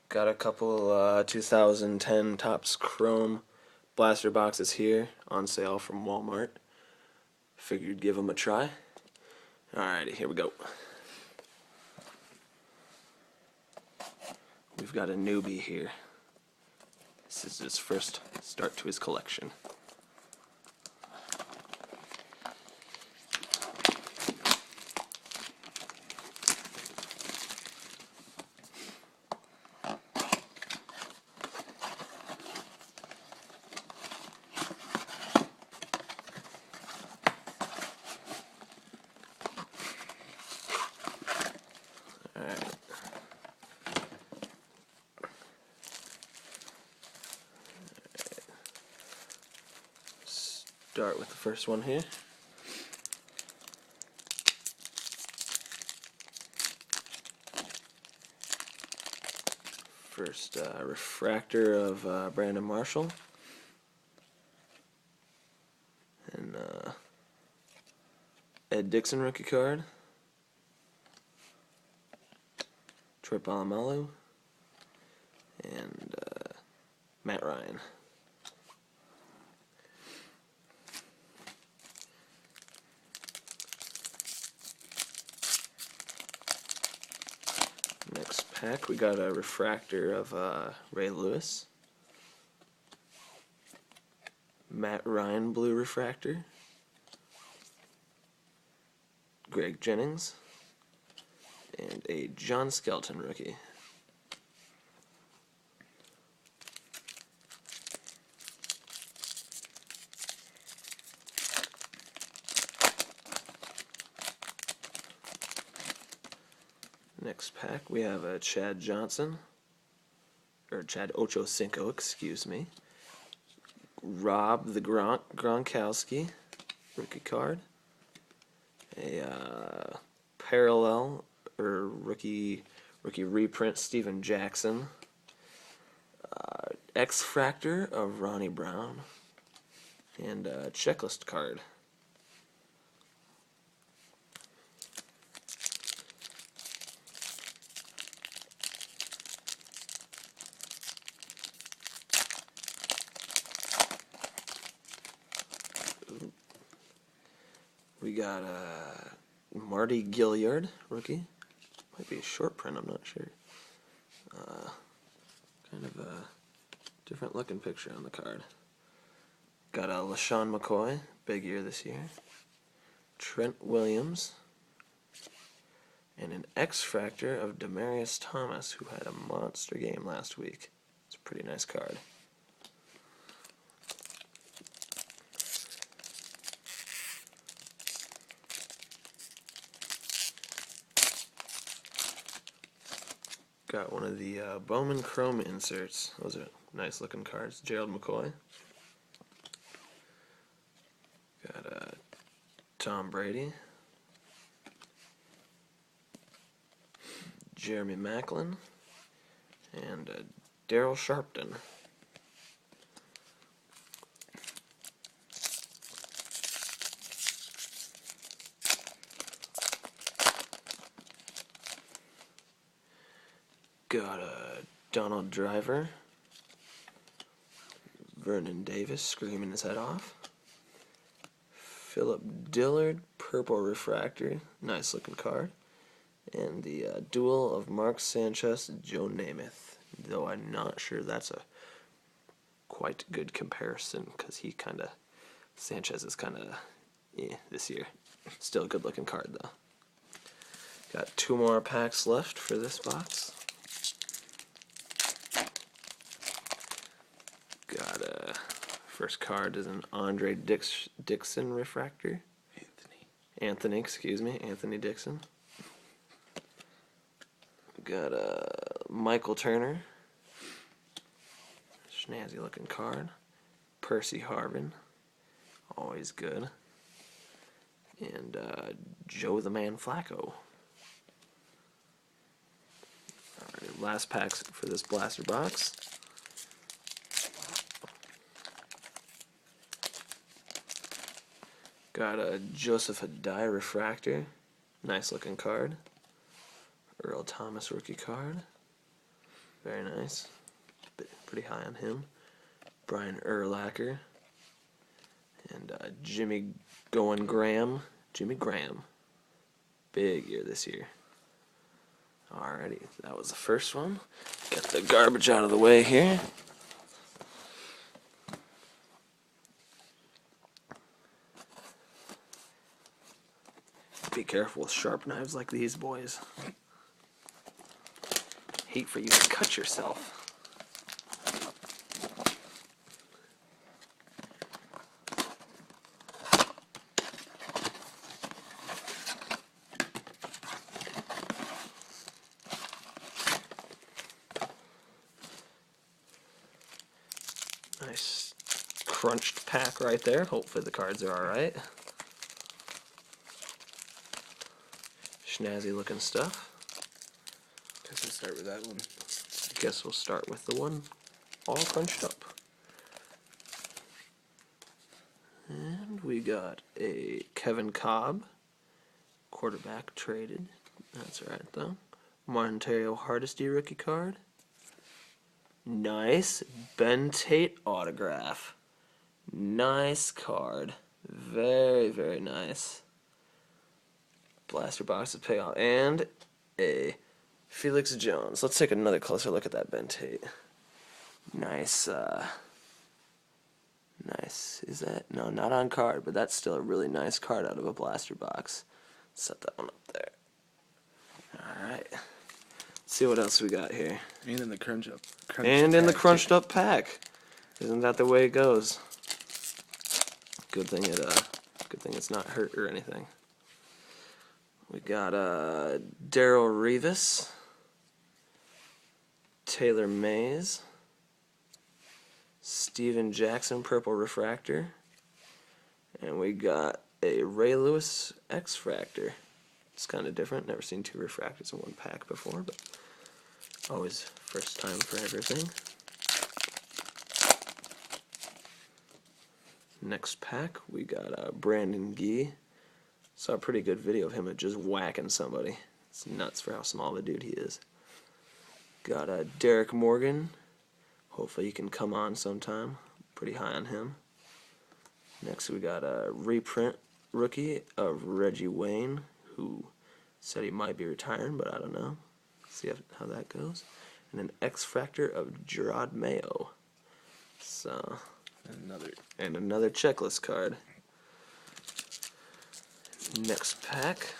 Got a couple 2010 Topps Chrome blaster boxes here on sale from Walmart. Figured give them a try. Alrighty, here we go. We've got a newbie here. This is his first start to his collection. Alright. Start with the first one here. First refractor of Brandon Marshall. And Ed Dixon rookie card. Troy Polamalu. And Matt Ryan. Next pack, we got a refractor of Ray Lewis. Matt Ryan blue refractor. Greg Jennings. And a John Skelton rookie. Next pack, we have a Chad Johnson, or Chad Ochocinco, excuse me. Rob the Gronkowski rookie card. A parallel or rookie reprint Steven Jackson. X-Fractor of Ronnie Brown, and a checklist card. We got Marty Gilliard, rookie. Might be a short print, I'm not sure. Kind of a different looking picture on the card. Got a LaShawn McCoy, big year this year. Trent Williams. And an X-Fractor of Demaryius Thomas, who had a monster game last week. It's a pretty nice card. Got one of the Bowman Chrome inserts. Those are nice looking cards. Gerald McCoy. Got Tom Brady. Jeremy Maclin. And Daryl Sharpton. Got Donald Driver, Vernon Davis screaming his head off, Philip Dillard, purple refractor, nice looking card, and the duel of Mark Sanchez, Joe Namath, though I'm not sure that's a quite good comparison because Sanchez is kind of this year. Still a good looking card though. Got two more packs left for this box. Got first card is an Andre Dixon refractor. Anthony, excuse me, Anthony Dixon. Got Michael Turner. Snazzy looking card. Percy Harvin, always good. And Joe the Man Flacco. Alright, last packs for this blaster box. Got a Joseph Adai refractor, nice looking card. Earl Thomas rookie card. Very nice. Pretty high on him. Brian Urlacher. And Jimmy Graham. Jimmy Graham. Big year this year. Alrighty, that was the first one. Get the garbage out of the way here. Be careful with sharp knives like these, boys. Hate for you to cut yourself. Nice crunched pack right there. Hopefully the cards are alright. Snazzy looking stuff. Guess we'll start with that one. Guess we'll start with the one all crunched up. And we got a Kevin Cobb, quarterback traded. That's right though. Montario Hardesty rookie card. Nice Ben Tate autograph. Nice card. Very, very nice. Blaster box to pay off. And a Felix Jones. Let's take another closer look at that Ben Tate. Nice, nice. Is that? No, not on card, but that's still a really nice card out of a blaster box. Set that one up there. Alright. Let's see what else we got here. And in the crunched crunched up pack. Isn't that the way it goes? Good thing it's not hurt or anything. We got Darrelle Revis, Taylor Mays, Steven Jackson purple refractor, and we got a Ray Lewis X-Fractor. It's kind of different. Never seen two refractors in one pack before, but always first time for everything. Next pack, we got Brandon Gee. Saw a pretty good video of him just whacking somebody. It's nuts for how small of a dude he is. Got Derek Morgan. Hopefully he can come on sometime. Pretty high on him. Next we got a reprint rookie of Reggie Wayne, who said he might be retiring, but I don't know. See how that goes. And an X-Fractor of Gerard Mayo. So another checklist card. Next pack.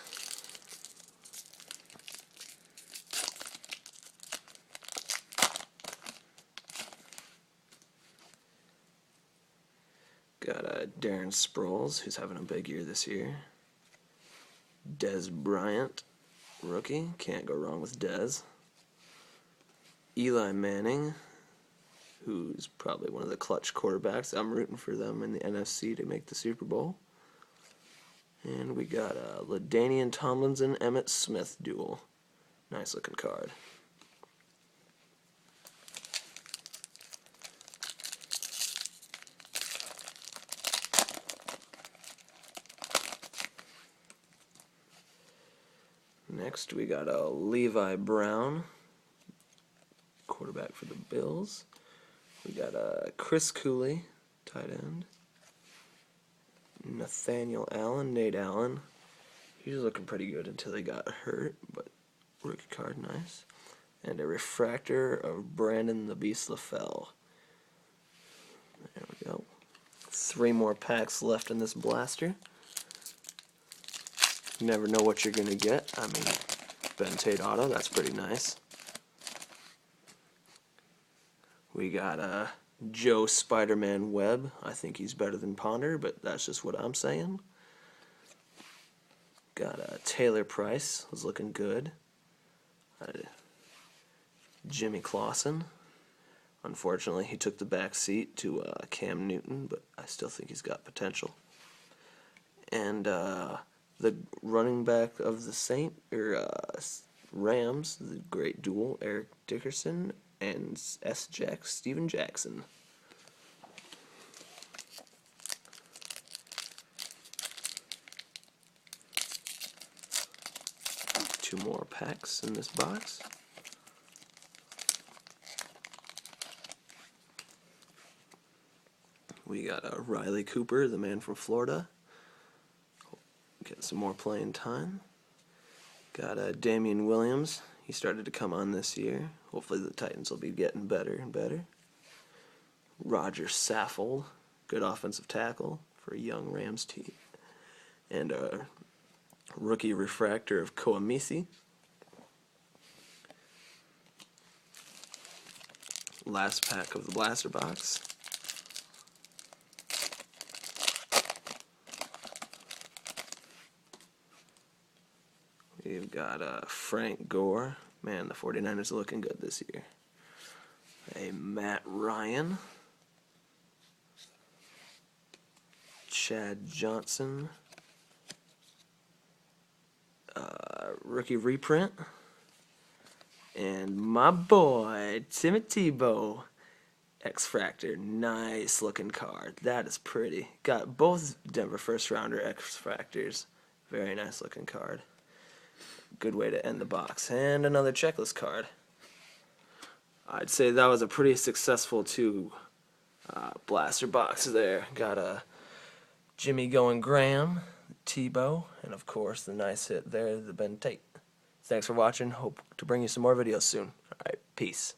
Got Darren Sproles, who's having a big year this year. Dez Bryant, rookie. Can't go wrong with Dez. Eli Manning, who's probably one of the clutch quarterbacks. I'm rooting for them in the NFC to make the Super Bowl. And we got LaDainian Tomlinson, Emmitt Smith duel. Nice looking card. Next we got Levi Brown, quarterback for the Bills. We got Chris Cooley, tight end. Nathaniel Allen, Nate Allen. He was looking pretty good until he got hurt, but rookie card, nice. And a refractor of Brandon the Beast LaFell. There we go. 3 more packs left in this blaster. You never know what you're going to get. I mean, Ben Tate auto, that's pretty nice. We got Joe Spider-Man Webb. I think he's better than Ponder, but that's just what I'm saying. Got Taylor Price, was looking good. Jimmy Clausen. Unfortunately, he took the back seat to Cam Newton, but I still think he's got potential. And the running back of the Rams, the great duel, Eric Dickerson and Steven Jackson. Two more packs in this box. We got Riley Cooper, the man from Florida. Get some more playing time. Got Damian Williams. He started to come on this year. Hopefully the Titans will be getting better and better. Roger Saffold, good offensive tackle for a young Rams team. And a rookie refractor of Koamisi. Last pack of the blaster box. We've got Frank Gore. Man, the 49ers are looking good this year. A Matt Ryan. Chad Johnson. Rookie reprint. And my boy, Timmy Tebow. X-Fractor. Nice looking card. That is pretty. Got both Denver first rounder X-Fractors. Very nice looking card. Good way to end the box. And another checklist card. I'd say that was a pretty successful two blaster boxes there. Got a Jimmy Going Graham, Tebow, and of course the nice hit there, the Ben Tate. Thanks for watching. Hope to bring you some more videos soon. Alright, peace.